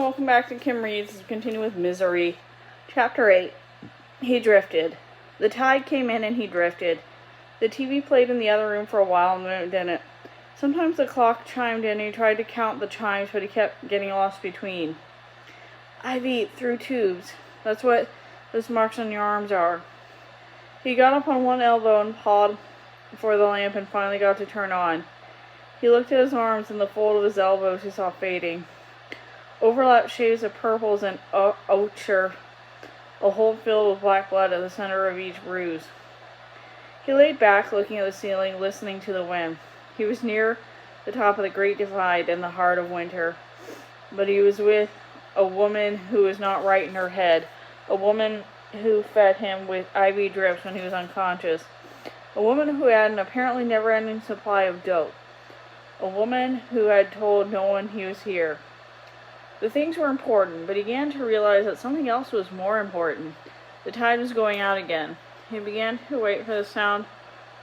welcome back to Kim Reads. Let's continue with Misery. Chapter 8. He drifted. The tide came in and he drifted. The TV played in the other room for a while and then it didn't. Sometimes the clock chimed in and he tried to count the chimes, but he kept getting lost between. IV through tubes. That's what those marks on your arms are. He got up on one elbow and pawed for the lamp and finally got to turn on. He looked at his arms and the fold of his elbows he saw fading. Overlapped shades of purples and ochre, a hole filled with black blood at the center of each bruise. He laid back, looking at the ceiling, listening to the wind. He was near the top of the Great Divide in the heart of winter, but he was with a woman who was not right in her head, a woman who fed him with IV drips when he was unconscious, a woman who had an apparently never-ending supply of dope, a woman who had told no one he was here. The things were important, but he began to realize that something else was more important. The tide was going out again. He began to wait for the sound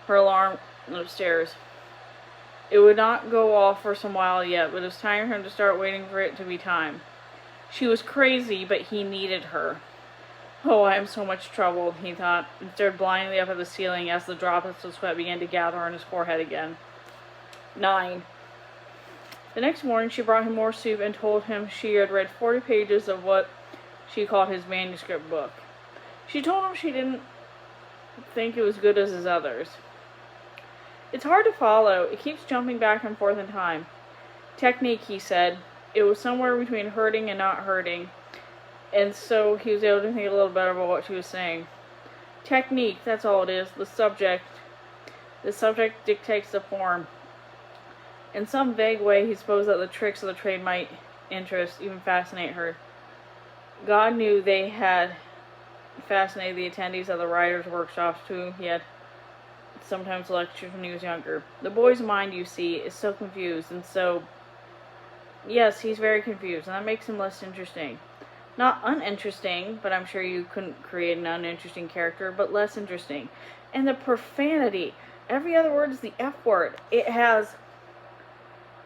of her alarm upstairs. It would not go off for some while yet, but it was time for him to start waiting for it to be time. She was crazy, but he needed her. Oh, I am so much trouble, he thought, and stared blindly up at the ceiling as the droplets of sweat began to gather on his forehead again. 9. The next morning she brought him more soup and told him she had read 40 pages of what she called his manuscript book. She told him she didn't think it was good as his others. It's hard to follow. It keeps jumping back and forth in time. Technique, he said. It was somewhere between hurting and not hurting, and so he was able to think a little better about what she was saying. Technique, that's all it is. The subject dictates the form. In some vague way, he supposed that the tricks of the trade might interest, even fascinate her. God knew they had fascinated the attendees of the writers' workshops, to whom he had sometimes lectured when he was younger. The boy's mind, you see, is so confused, and so... Yes, he's very confused, and that makes him less interesting. Not uninteresting, but I'm sure you couldn't create an uninteresting character, but less interesting. And the profanity. Every other word is the F word. It has...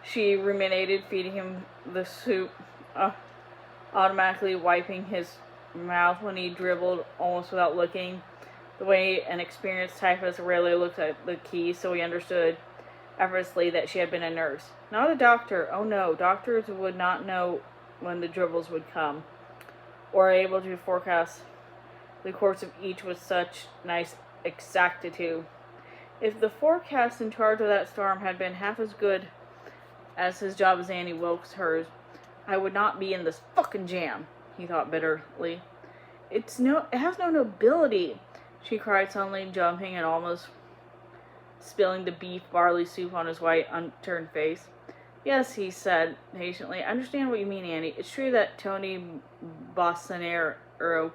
She ruminated, feeding him the soup, automatically wiping his mouth when he dribbled almost without looking, the way an experienced typist rarely looks at the key, so he understood effortlessly that she had been a nurse. Not a doctor. Oh no, doctors would not know when the dribbles would come, or are able to forecast the course of each with such nice exactitude. If the forecast in charge of that storm had been half as good as his job as Annie Wilkes hers, I would not be in this fucking jam, he thought bitterly. It has no nobility, she cried suddenly, jumping and almost spilling the beef barley soup on his white, unturned face. Yes, he said patiently. I understand what you mean, Annie. It's true that Tony Bossonero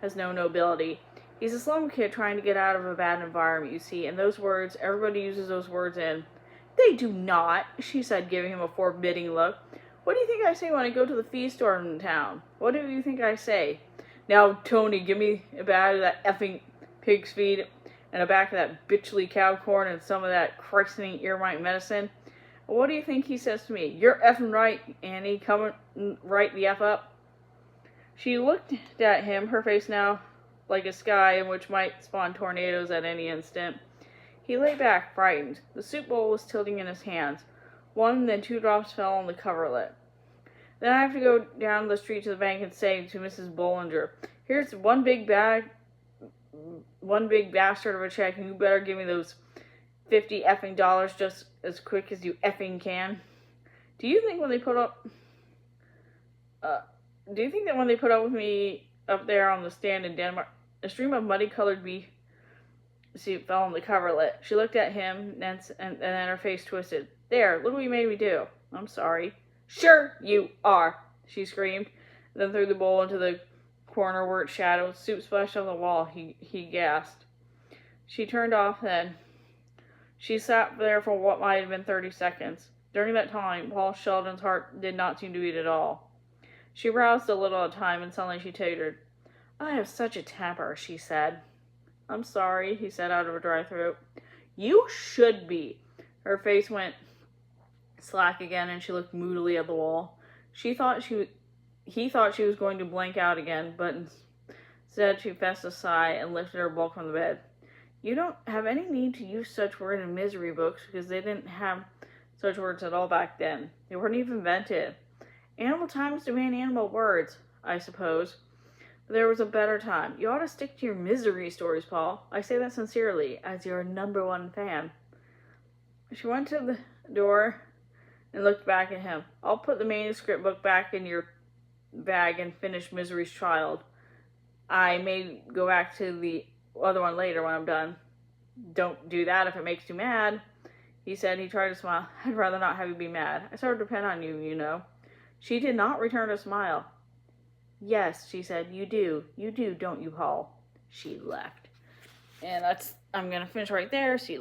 has no nobility. He's a slum kid trying to get out of a bad environment, you see, and those words, everybody uses those words in. They do not, she said, giving him a forbidding look. What do you think I say when I go to the feed store in town? What do you think I say? Now, Tony, give me a bag of that effing pig's feed and a bag of that bitchly cow corn and some of that christening earmite medicine. What do you think he says to me? You're effing right, Annie. Come right the F up. She looked at him, her face now like a sky in which might spawn tornadoes at any instant. He lay back, frightened. The soup bowl was tilting in his hands. One, then 2 drops fell on the coverlet. Then I have to go down the street to the bank and say to Mrs. Bollinger, here's one big bastard of a check, and you better give me those $50 effing dollars just as quick as you effing can. Do you think that when they put up with me up there on the stand in Denmark, a stream of muddy-colored beef soup fell on the coverlet? She looked at him, and then her face twisted. There, look what you made me do. I'm sorry. Sure you are, she screamed, then threw the bowl into the corner where it shadowed. Soup splashed on the wall. He gasped. She turned off then. She sat there for what might have been 30 seconds. During that time, Paul Sheldon's heart did not seem to beat at all. She roused a little at a time, and suddenly she tittered. I have such a temper, she said. I'm sorry, he said out of a dry throat. You should be. Her face went slack again, and she looked moodily at the wall. She thought she He thought she was going to blank out again, but instead she fessed a sigh and lifted her bulk from the bed. You don't have any need to use such words in misery books, because they didn't have such words at all back then. They weren't even invented. Animal times demand animal words, I suppose. But there was a better time. You ought to stick to your misery stories, Paul. I say that sincerely, as your #1 fan. She went to the door and looked back at him. I'll put the manuscript book back in your bag and finish Misery's Child. I may go back to the other one later when I'm done. Don't do that if it makes you mad, he said. He tried to smile. I'd rather not have you be mad. I sort of depend on you, you know. She did not return a smile. Yes, she said, you do. You do, don't you, Paul? She left. And I'm going to finish right there. See you later.